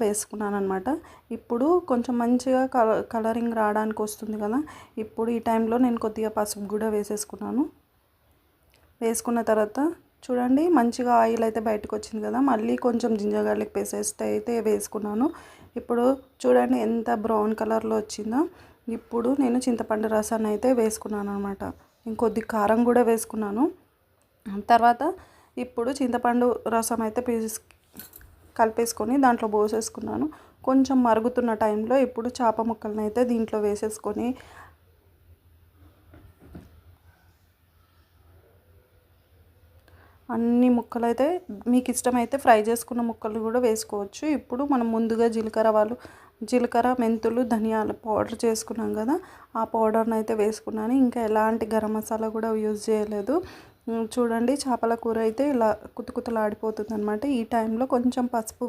వేసుకున్నాను అనమాట. ఇప్పుడు కొంచెం మంచిగా కలరింగ్ రావడానికి వస్తుంది కదా. ఇప్పుడు ఈ టైంలో నేను కొద్దిగా పసుపు కూడా వేసేసుకున్నాను. వేసుకున్న తర్వాత చూడండి మంచిగా ఆయిల్ అయితే బయటకు వచ్చింది కదా. మళ్ళీ కొంచెం జింజర్ గార్లిక్ పేస్ట్ అయితే వేసుకున్నాను. ఇప్పుడు చూడండి ఎంత బ్రౌన్ కలర్లో వచ్చిందో. ఇప్పుడు నేను చింతపండు రసాన్ని అయితే వేసుకున్నాను అనమాట. ఇంకొద్ది కారం కూడా వేసుకున్నాను. తర్వాత ఇప్పుడు చింతపండు రసం అయితే కలిపేసుకొని దాంట్లో పోసేసుకున్నాను. కొంచెం మరుగుతున్న టైంలో ఇప్పుడు చేప ముక్కలను అయితే దీంట్లో వేసేసుకొని అన్ని ముక్కలు అయితే మీకు ఇష్టమైతే ఫ్రై చేసుకున్న ముక్కలు కూడా వేసుకోవచ్చు. ఇప్పుడు మనం ముందుగా జీలకర్ర మెంతులు ధనియాల పౌడర్ చేసుకున్నాం కదా, ఆ పౌడర్ని అయితే వేసుకున్నాను. ఇంకా ఎలాంటి గరం మసాలా కూడా యూజ్ చేయలేదు. చూడండి చేపల కూర అయితే ఇలా కుతకుతలాడిపోతుంది అనమాట. ఈ టైంలో కొంచెం పసుపు